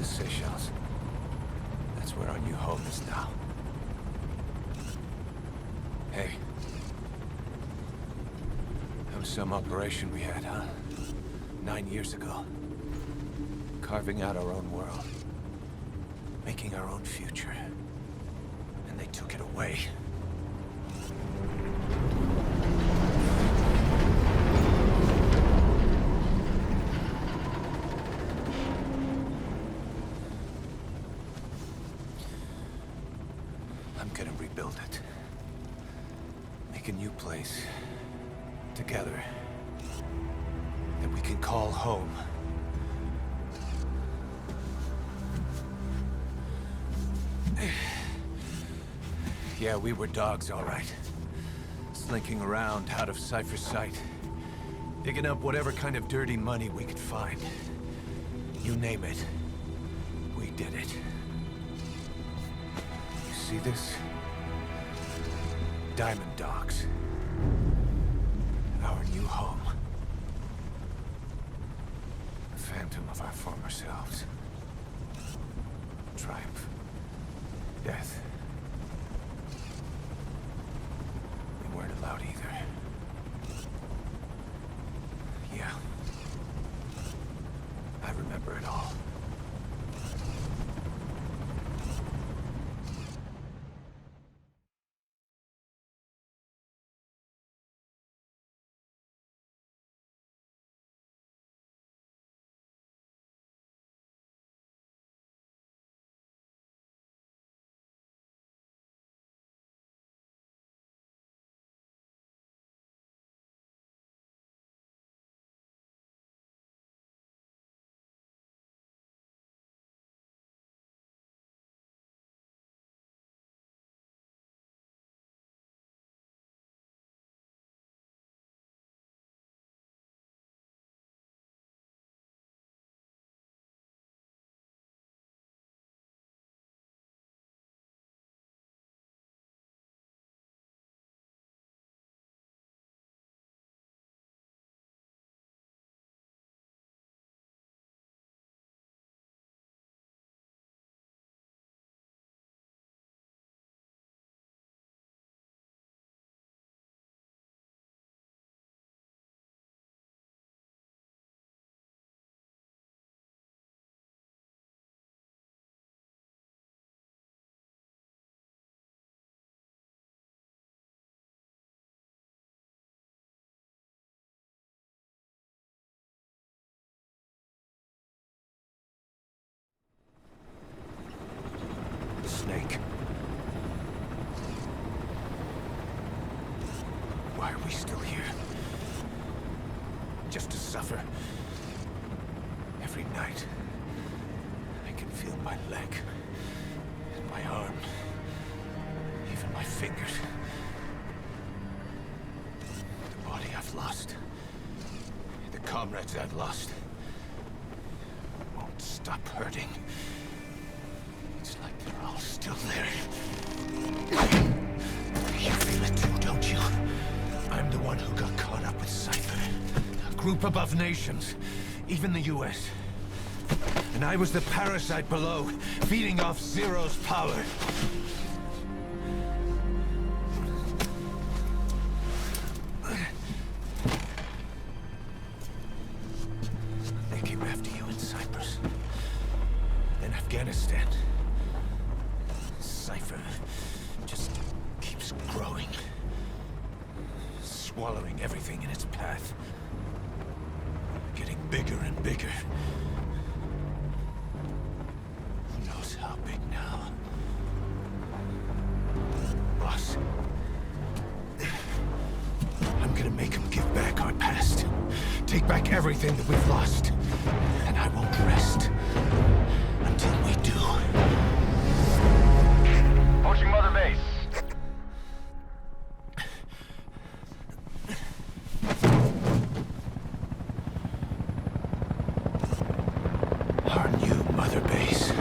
Seychelles. That's where our new home is now. Hey. That was some operation we had, huh? 9 years ago. Carving out our own world. Making our own future. And they took it away. I'm gonna rebuild it. Make a new place. Together. That we can call home. Yeah, we were dogs, all right. Slinking around out of Cypher's sight. Digging up whatever kind of dirty money we could find. You name it. We did it. You see this? Diamond Dogs. Our new home. The phantom of our former selves. Triumph. Death. We weren't allowed either. Yeah. I remember it all. Snake. Why are we still here? Just to suffer? Every night, I can feel my leg, and my arm, even my fingers. The body I've lost, the comrades I've lost, won't stop hurting. It's like they're all still there. You feel it too, don't you? I'm the one who got caught up with Cypher. A group above nations, even the US. And I was the parasite below, feeding off Zero's power. They came after you in Cyprus. Then Afghanistan. Cypher just keeps growing. Swallowing everything in its path. Getting bigger and bigger. Who knows how big now? Boss. I'm gonna make him give back our past. Take back everything that we've lost. And I won't rest until we do. Approaching Mother Base. Our new Mother Base.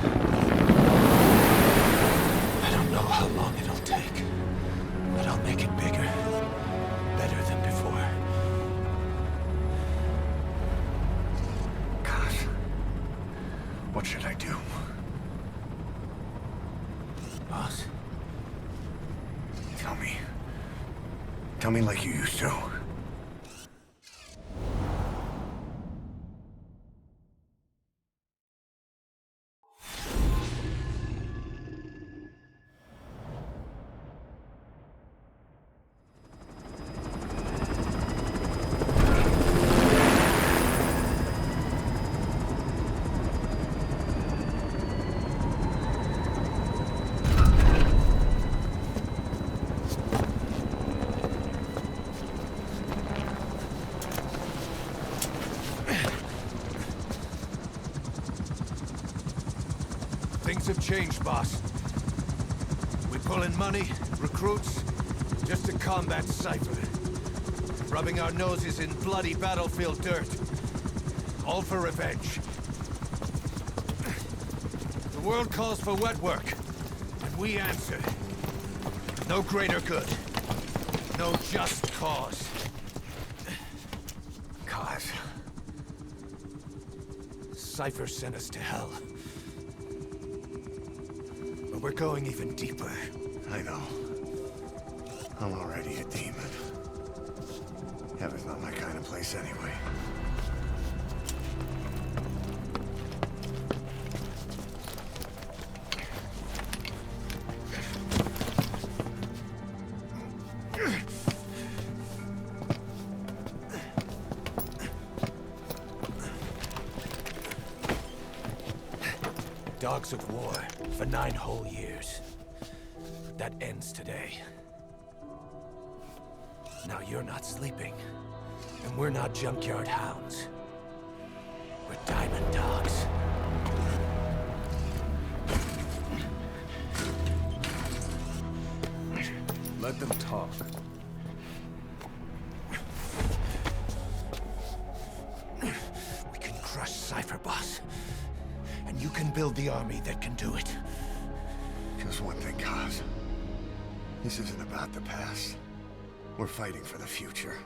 I don't know how long it'll take, but I'll make it bigger. Better than before. God. What should I do? Tell me like you used to. Things have changed, boss. We pull in money, recruits, just to combat Cypher. Rubbing our noses in bloody battlefield dirt. All for revenge. The world calls for wet work, and we answer. No greater good. No just cause. Cause. Cypher sent us to hell. But we're going even deeper. I know. I'm already a demon. Heaven's not my kind of place anyway. Dogs of war for 9 whole years. That ends today. Now you're not sleeping, and we're not junkyard hounds. We're diamond dogs. Let them talk. We can crush Cypher, boss. And you can build the army that can do it. Just one thing, Kaz. This isn't about the past. We're fighting for the future.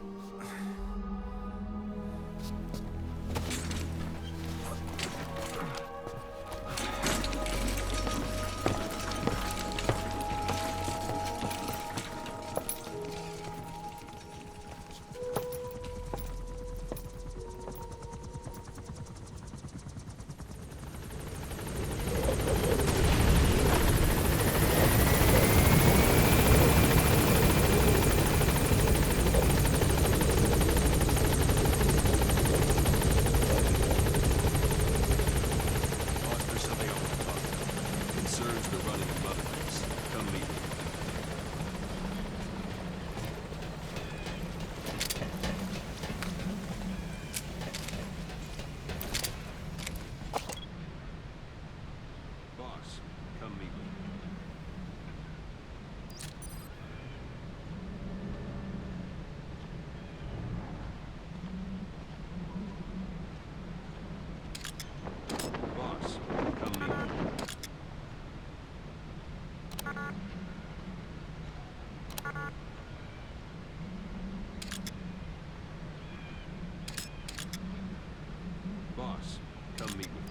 Boss, come meet with me.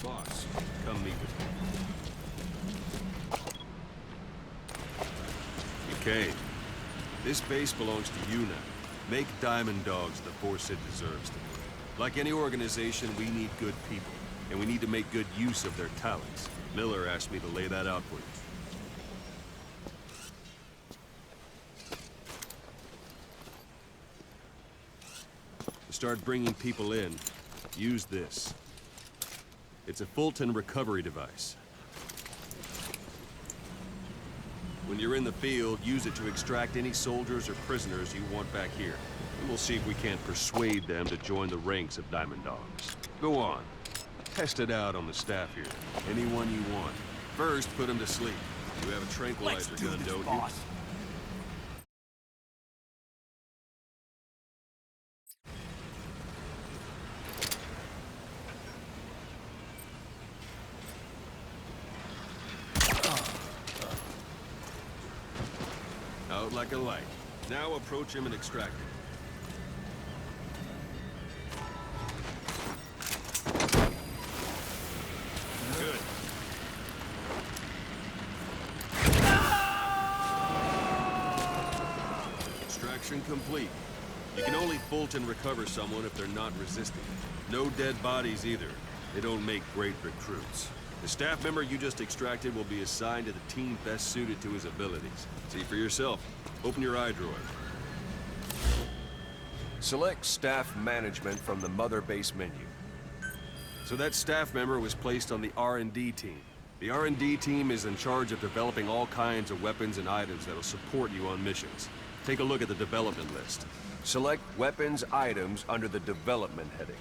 Boss, come meet with me. Okay. This base belongs to you now. Make Diamond Dogs the force it deserves to be. Like any organization, we need good people, and we need to make good use of their talents. Miller asked me to lay that out for you. To start bringing people in, use this. It's a Fulton recovery device. When you're in the field, use it to extract any soldiers or prisoners you want back here. And we'll see if we can't persuade them to join the ranks of Diamond Dogs. Go on. Test it out on the staff here. Anyone you want. First, put them to sleep. You have a tranquilizer gun, don't you? Out like a light. Now approach him and extract him. Extraction complete. You can only Fulton recover someone if they're not resisting. No dead bodies either. They don't make great recruits. The staff member you just extracted will be assigned to the team best suited to his abilities. See for yourself. Open your iDroid. Select Staff Management from the Mother Base menu. So that staff member was placed on the R&D team. The R&D team is in charge of developing all kinds of weapons and items that'll support you on missions. Take a look at the development list. Select Weapons Items under the Development heading.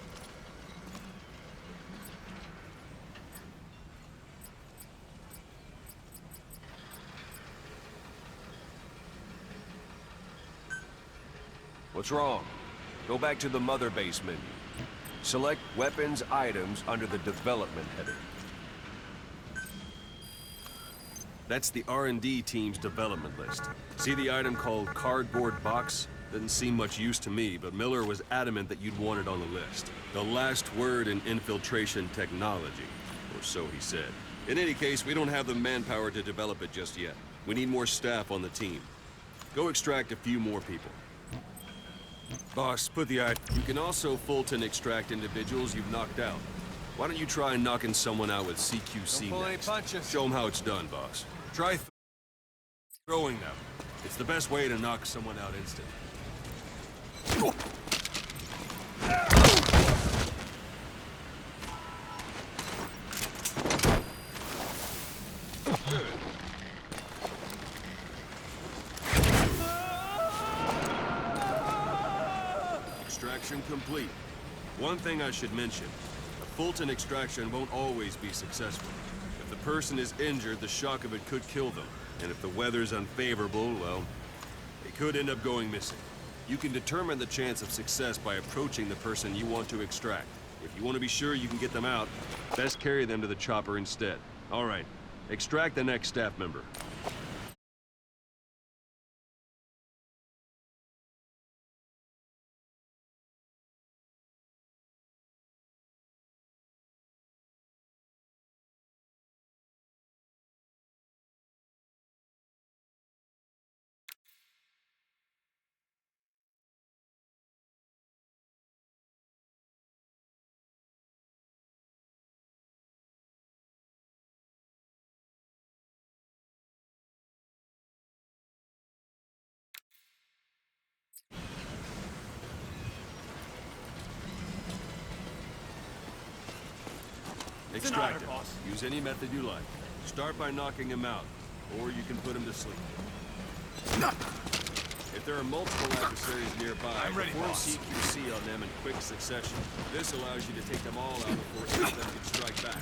What's wrong? Go back to the Mother Base menu. Select Weapons Items under the Development heading. That's the R&D team's development list. See the item called Cardboard Box? Didn't seem much use to me, but Miller was adamant that you'd want it on the list. The last word in infiltration technology, or so he said. In any case, we don't have the manpower to develop it just yet. We need more staff on the team. Go extract a few more people. Boss, put the item. You can also Fulton extract individuals you've knocked out. Why don't you try knocking someone out with CQC Don't pull any next? punches. Show them how it's done, boss. Try throwing them. It's the best way to knock someone out instantly. Extraction complete. One thing I should mention. A Fulton extraction won't always be successful. If the person is injured, the shock of it could kill them. And if the weather's unfavorable, well, they could end up going missing. You can determine the chance of success by approaching the person you want to extract. If you want to be sure you can get them out, best carry them to the chopper instead. All right, extract the next staff member. Extract him. Use any method you like. Start by knocking him out, or you can put him to sleep. If there are multiple adversaries nearby, perform CQC on them in quick succession. This allows you to take them all out before any of them can strike back.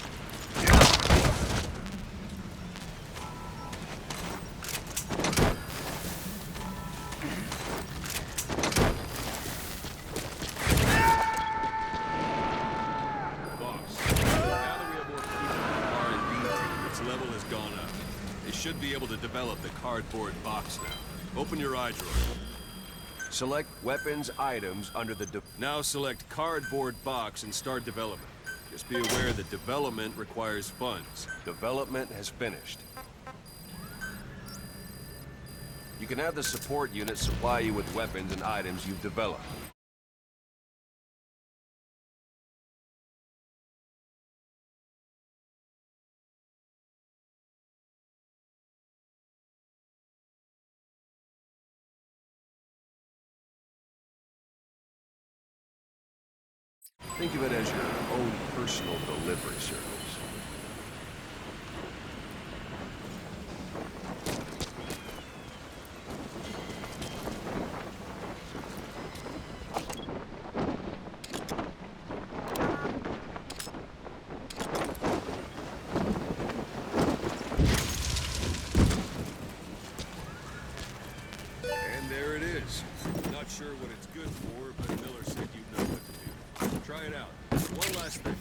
Should be able to develop the cardboard box now. Open your iDroid. Select Weapons Items under the Now select Cardboard Box and start development. Just be aware that development requires funds. Development has finished. You can have the support unit supply you with weapons and items you've developed. Think of it as your own personal delivery service. And there it is. Not sure what it's good for, but Miller said you'd know what to do. Try it out. One last thing.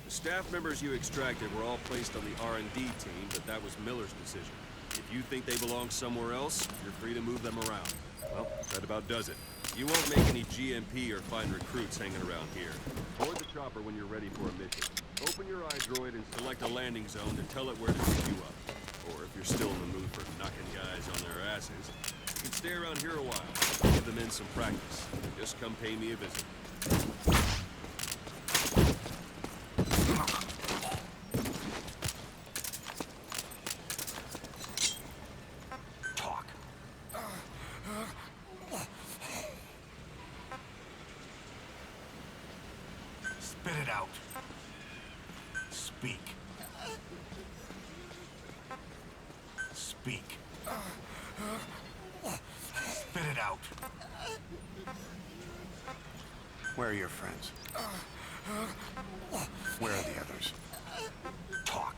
The staff members you extracted were all placed on the R&D team, but that was Miller's decision. If you think they belong somewhere else, you're free to move them around. Well, that about does it. You won't make any GMP or find recruits hanging around here. Board the chopper when you're ready for a mission. Open your iDroid and select a landing zone and tell it where to pick you up. Or if you're still in the mood for knocking guys on their asses, can stay around here a while. Give the men some practice. Just come pay me a visit. Talk. Spit it out. Speak. Speak. Spit it out. Where are your friends? Where are the others? Talk.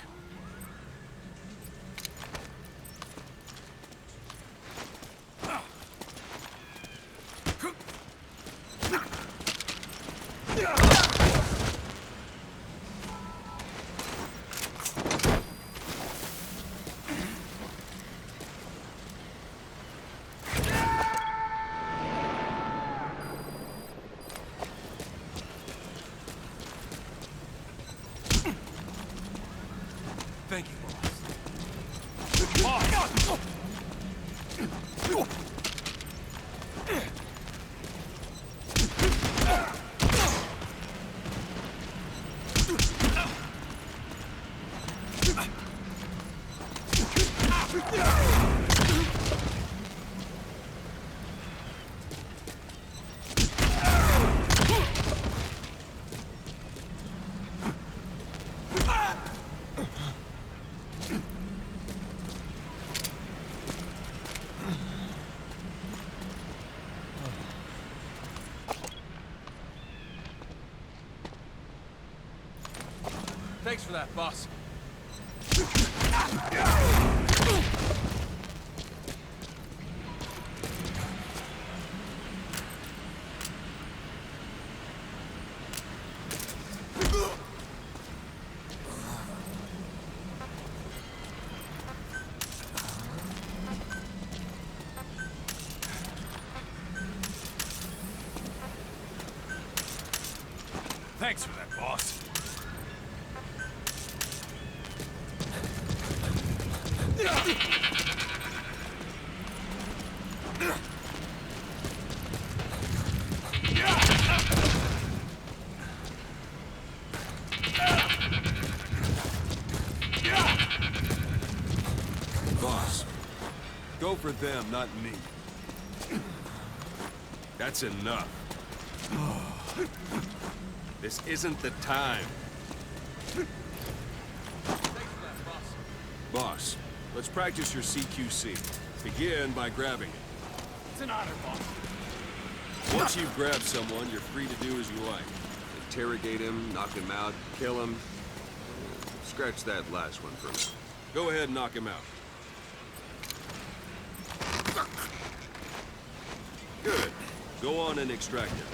Thank you, boss. Thanks for that, boss. Thanks for that, boss. Boss, go for them, not me. That's enough. This isn't the time. Boss, let's practice your CQC. Begin by grabbing it. It's an honor, boss. Once you've grabbed someone, you're free to do as you like. Interrogate him, knock him out, kill him. Scratch that last one for now. Go ahead and knock him out. Good. Go on and extract him.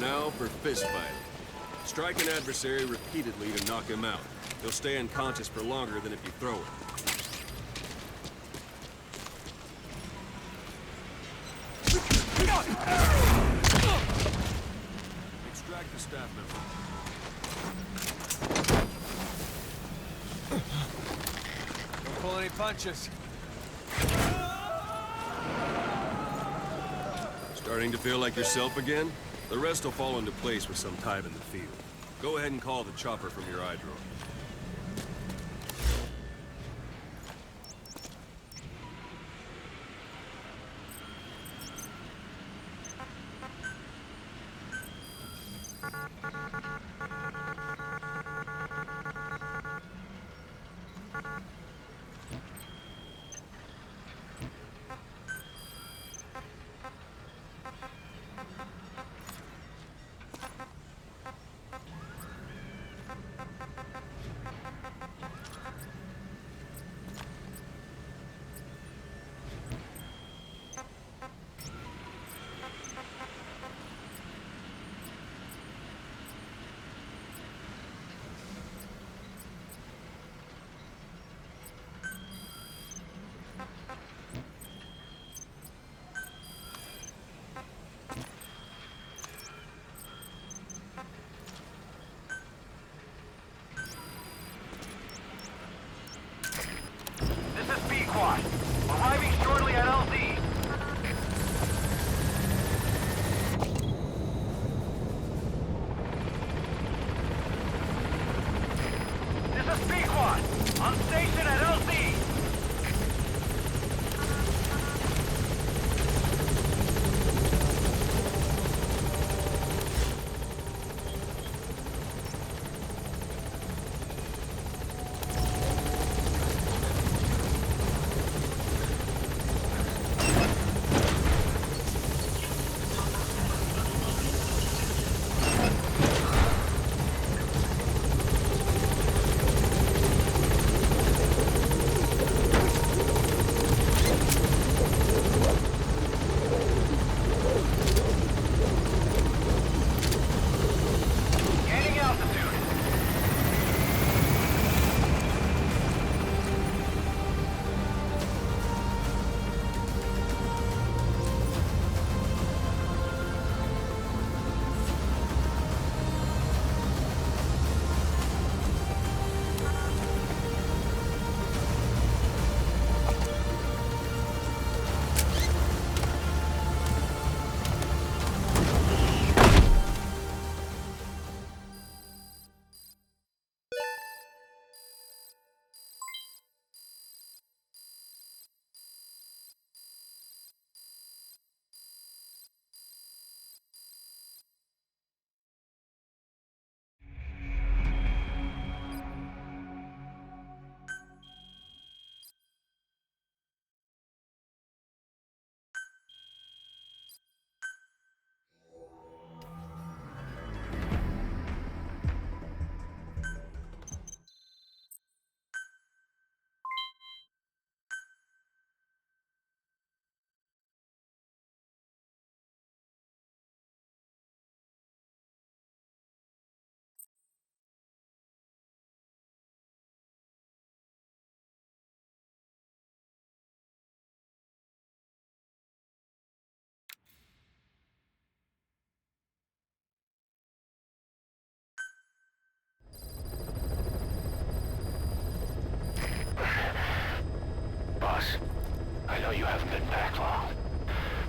Now for fist fighting. Strike an adversary repeatedly to knock him out. He'll stay unconscious for longer than if you throw him. Extract the staff member. Don't pull any punches. Starting to feel like yourself again? The rest will fall into place with some time in the field. Go ahead and call the chopper from your eye drawer. 1. On station at LZ. Gaining altitude. Boss, I know you haven't been back long,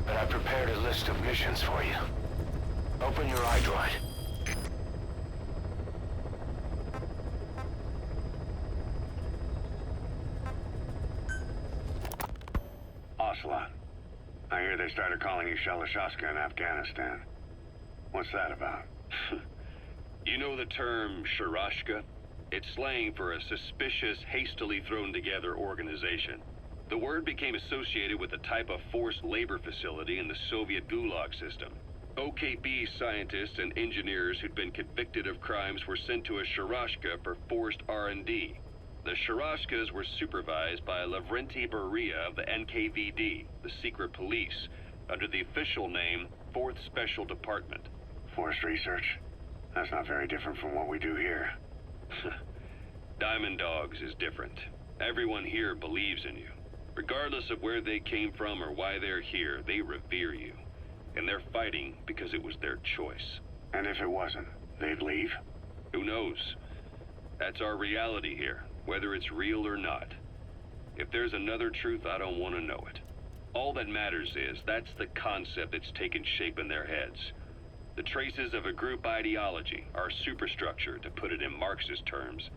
but I prepared a list of missions for you. Open your iDroid. Ocelot. I hear they started calling you Shalashaska in Afghanistan. What's that about? You know the term Sharashka? It's slang for a suspicious, hastily thrown together organization. The word became associated with a type of forced labor facility in the Soviet Gulag system. OKB scientists and engineers who'd been convicted of crimes were sent to a Sharashka for forced R&D. The Sharashkas were supervised by Lavrenti Beria of the NKVD, the secret police, under the official name 4th Special Department. Forced research? That's not very different from what we do here. Diamond Dogs is different. Everyone here believes in you. Regardless of where they came from or why they're here, they revere you. And they're fighting because it was their choice. And if it wasn't, they'd leave? Who knows? That's our reality here, whether it's real or not. If there's another truth, I don't want to know it. All that matters is that's the concept that's taken shape in their heads. The traces of a group ideology, our superstructure, to put it in Marxist terms.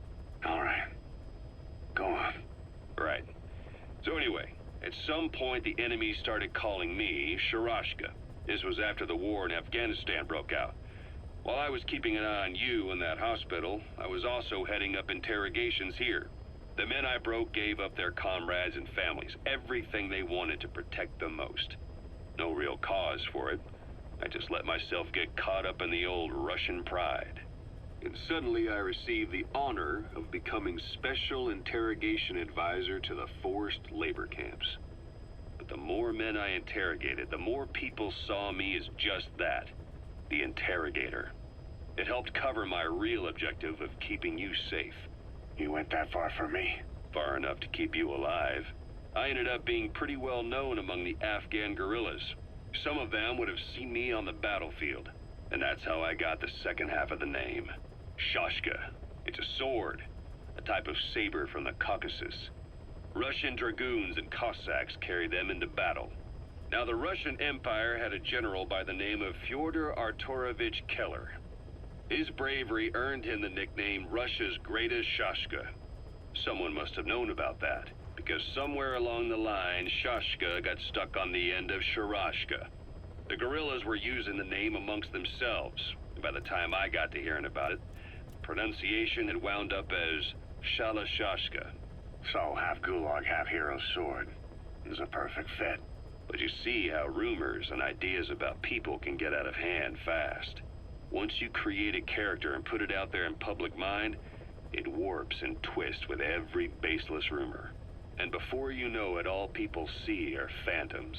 All right. Go on. Right. So anyway, at some point the enemy started calling me Sharashka. This was after the war in Afghanistan broke out. While I was keeping an eye on you in that hospital, I was also heading up interrogations here. The men I broke gave up their comrades and families, everything they wanted to protect them most. No real cause for it. I just let myself get caught up in the old Russian pride. And suddenly I received the honor of becoming Special Interrogation Advisor to the forced labor camps. But the more men I interrogated, the more people saw me as just that, the interrogator. It helped cover my real objective of keeping you safe. You went that far for me? Far enough to keep you alive. I ended up being pretty well known among the Afghan guerrillas. Some of them would have seen me on the battlefield, and that's how I got the second half of the name. Shashka. It's a sword, a type of saber from the Caucasus. Russian dragoons and Cossacks carried them into battle. Now, the Russian Empire had a general by the name of Fyodor Arturovich Keller. His bravery earned him the nickname Russia's Greatest Shashka. Someone must have known about that, because somewhere along the line, Shashka got stuck on the end of Sharashka. The guerrillas were using the name amongst themselves, and by the time I got to hearing about it, pronunciation had wound up as Shalashashka. So half Gulag, half Hero Sword. It was a perfect fit. But you see how rumors and ideas about people can get out of hand fast. Once you create a character and put it out there in public mind, it warps and twists with every baseless rumor. And before you know it, all people see are phantoms.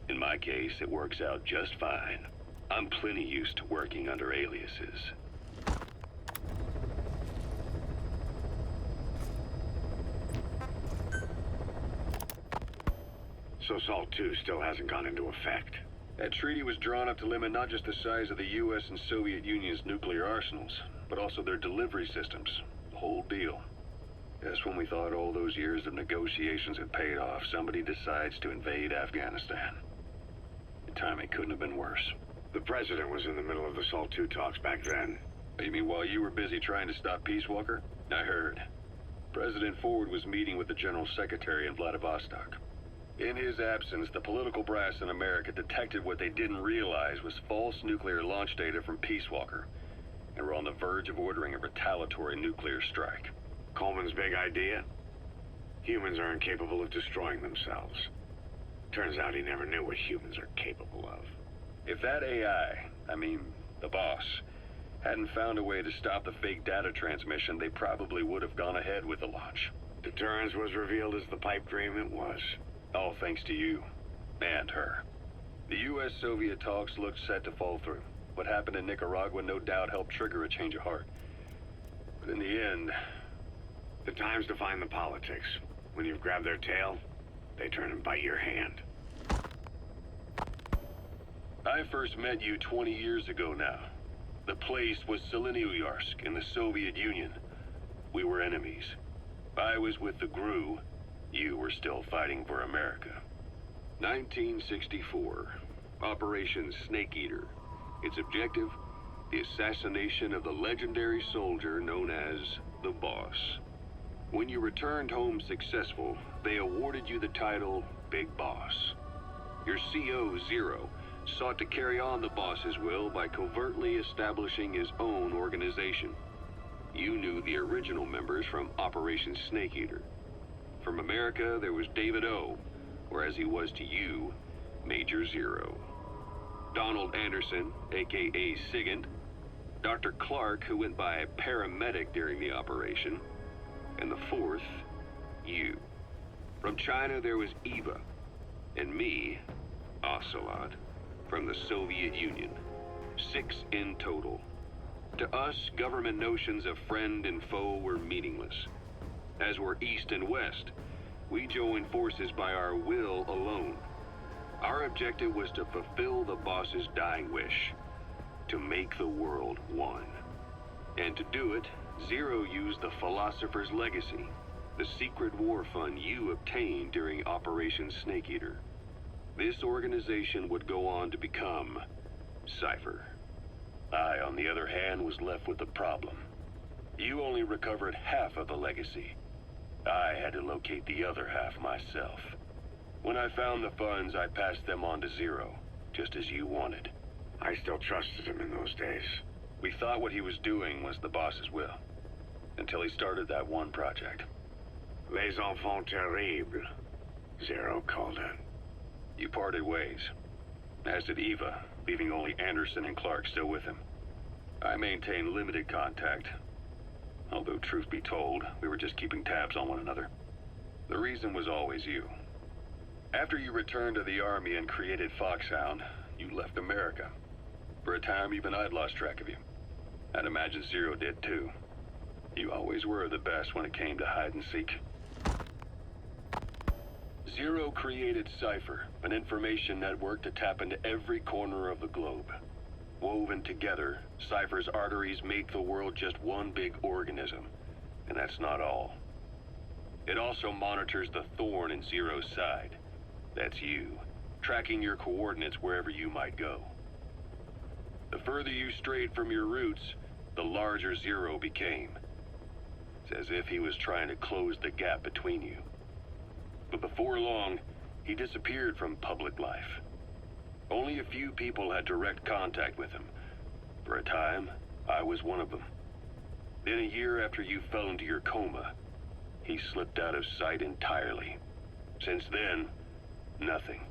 In my case, it works out just fine. I'm plenty used to working under aliases. So SALT II still hasn't gone into effect. That treaty was drawn up to limit not just the size of the U.S. and Soviet Union's nuclear arsenals, but also their delivery systems. The whole deal. Just when we thought all those years of negotiations had paid off, somebody decides to invade Afghanistan. The timing couldn't have been worse. The president was in the middle of the SALT II talks back then. You mean while you were busy trying to stop Peace Walker? I heard. President Ford was meeting with the General Secretary in Vladivostok. In his absence, the political brass in America detected what they didn't realize was false nuclear launch data from Peace Walker, and were on the verge of ordering a retaliatory nuclear strike. Coleman's big idea? Humans are incapable of destroying themselves. Turns out he never knew what humans are capable of. If that AI, the boss, hadn't found a way to stop the fake data transmission, they probably would have gone ahead with the launch. Deterrence was revealed as the pipe dream it was. All thanks to you. And her. The U.S.-Soviet talks looked set to fall through. What happened in Nicaragua no doubt helped trigger a change of heart. But in the end... The time's define the politics. When you've grabbed their tail, they turn and bite your hand. I first met you 20 years ago now. The place was Selenouyarsk in the Soviet Union. We were enemies. I was with the GRU. You were still fighting for America. 1964. Operation Snake Eater. Its objective? The assassination of the legendary soldier known as the Boss. When you returned home successful, they awarded you the title Big Boss. Your CO, Zero, sought to carry on the boss's will by covertly establishing his own organization. You knew the original members from Operation Snake Eater. From America, there was David O, or as he was to you, Major Zero. Donald Anderson, aka Sigint, Dr. Clark, who went by paramedic during the operation, and the fourth, you. From China, there was Eva, and me, Ocelot, from the Soviet Union. 6 in total. To us, government notions of friend and foe were meaningless. As were East and West, we joined forces by our will alone. Our objective was to fulfill the boss's dying wish, to make the world one. And to do it, Zero used the Philosopher's Legacy, the secret war fund you obtained during Operation Snake Eater. This organization would go on to become Cypher. I, on the other hand, was left with the problem. You only recovered half of the legacy. I had to locate the other half myself. When I found the funds, I passed them on to Zero, just as you wanted. I still trusted him in those days. We thought what he was doing was the boss's will, until he started that one project. Les Enfants Terribles, Zero called it. You parted ways, as did Eva, leaving only Anderson and Clark still with him. I maintained limited contact, although truth be told, we were just keeping tabs on one another. The reason was always you. After you returned to the Army and created Foxhound, you left America. For a time, even I'd lost track of you. I'd imagine Zero did too. You always were the best when it came to hide and seek. Zero created Cypher, an information network to tap into every corner of the globe. Woven together, Cypher's arteries make the world just one big organism. And that's not all. It also monitors the thorn in Zero's side. That's you, tracking your coordinates wherever you might go. The further you strayed from your roots, the larger Zero became. It's as if he was trying to close the gap between you. But before long, he disappeared from public life. Only a few people had direct contact with him. For a time, I was one of them. Then a year after you fell into your coma, he slipped out of sight entirely. Since then, nothing.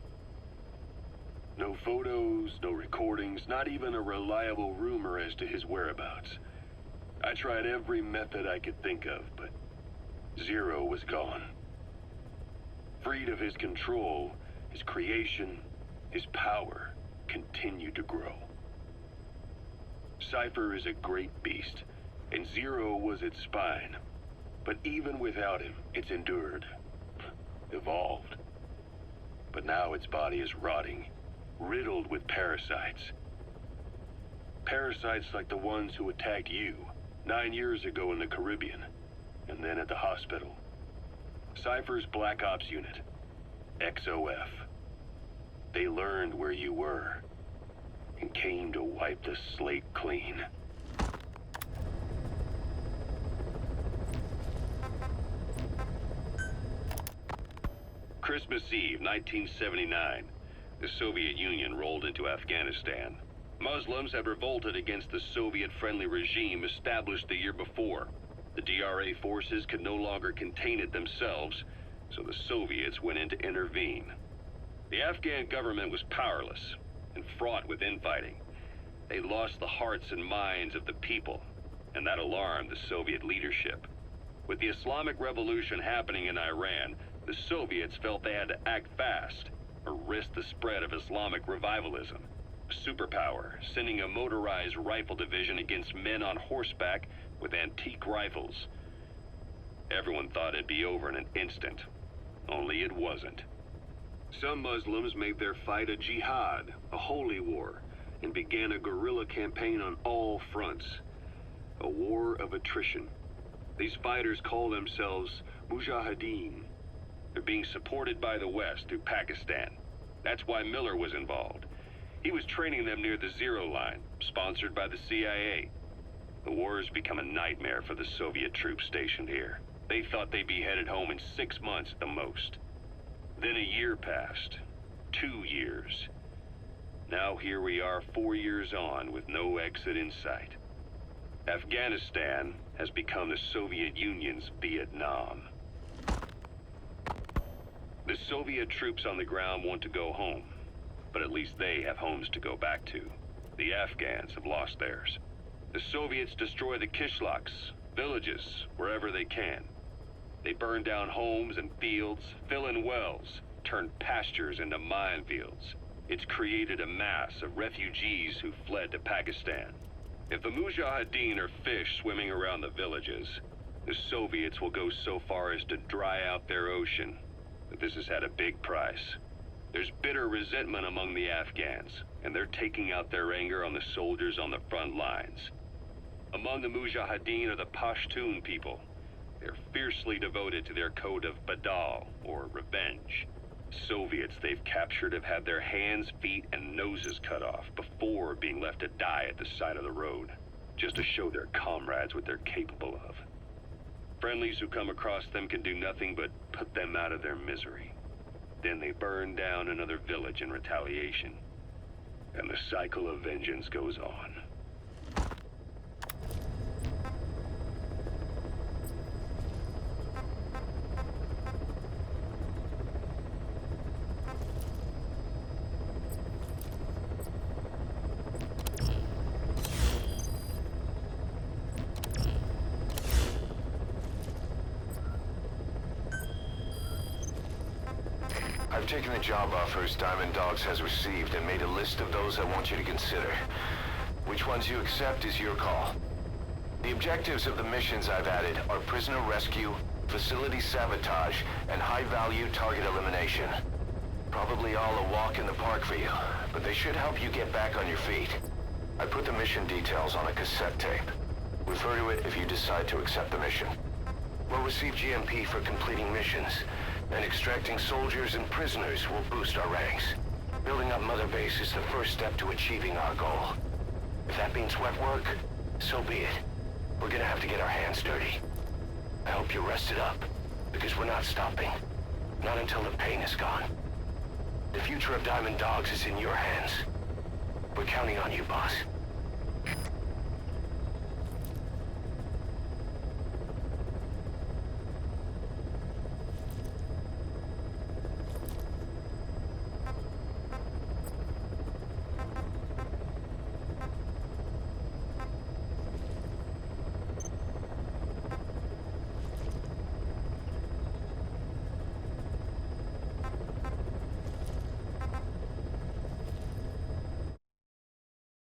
No photos, no recordings, not even a reliable rumor as to his whereabouts. I tried every method I could think of, but Zero was gone. Freed of his control, his creation, his power continued to grow. Cypher is a great beast, and Zero was its spine. But even without him, it's endured, evolved. But now its body is rotting, riddled with parasites. Parasites like the ones who attacked you 9 years ago in the Caribbean, and then at the hospital. Cypher's Black Ops unit, XOF. They learned where you were, and came to wipe the slate clean. Christmas Eve, 1979. The Soviet Union rolled into Afghanistan. Muslims had revolted against the Soviet-friendly regime established the year before. The DRA forces could no longer contain it themselves, so the Soviets went in to intervene. The Afghan government was powerless and fraught with infighting. They lost the hearts and minds of the people, and that alarmed the Soviet leadership. With the Islamic Revolution happening in Iran, the Soviets felt they had to act fast or risk the spread of Islamic revivalism. A superpower, sending a motorized rifle division against men on horseback with antique rifles. Everyone thought it'd be over in an instant, only it wasn't. Some Muslims made their fight a jihad, a holy war, and began a guerrilla campaign on all fronts. A war of attrition. These fighters call themselves Mujahideen. They're being supported by the West through Pakistan. That's why Miller was involved. He was training them near the Zero Line, sponsored by the CIA. The war has become a nightmare for the Soviet troops stationed here. They thought they'd be headed home in 6 months at the most. Then a year passed. 2 years. Now here we are 4 years on with no exit in sight. Afghanistan has become the Soviet Union's Vietnam. The Soviet troops on the ground want to go home, but at least they have homes to go back to. The Afghans have lost theirs. The Soviets destroy the kishlaks, villages, wherever they can. They burn down homes and fields, fill in wells, turn pastures into minefields. It's created a mass of refugees who fled to Pakistan. If the Mujahideen are fish swimming around the villages, the Soviets will go so far as to dry out their ocean. But this has had a big price. There's bitter resentment among the Afghans, and they're taking out their anger on the soldiers on the front lines. Among the Mujahideen are the Pashtun people. They're fiercely devoted to their code of Badal, or revenge. Soviets they've captured have had their hands, feet, and noses cut off before being left to die at the side of the road, just to show their comrades what they're capable of. Friendlies who come across them can do nothing but put them out of their misery. Then they burn down another village in retaliation. And the cycle of vengeance goes on. I've taken the job offers Diamond Dogs has received and made a list of those I want you to consider. Which ones you accept is your call. The objectives of the missions I've added are prisoner rescue, facility sabotage, and high-value target elimination. Probably all a walk in the park for you, but they should help you get back on your feet. I put the mission details on a cassette tape. Refer to it if you decide to accept the mission. We'll receive GMP for completing missions, and extracting soldiers and prisoners will boost our ranks. Building up Mother Base is the first step to achieving our goal. If that means wet work, so be it. We're gonna have to get our hands dirty. I hope you're rested up, because we're not stopping. Not until the pain is gone. The future of Diamond Dogs is in your hands. We're counting on you, boss.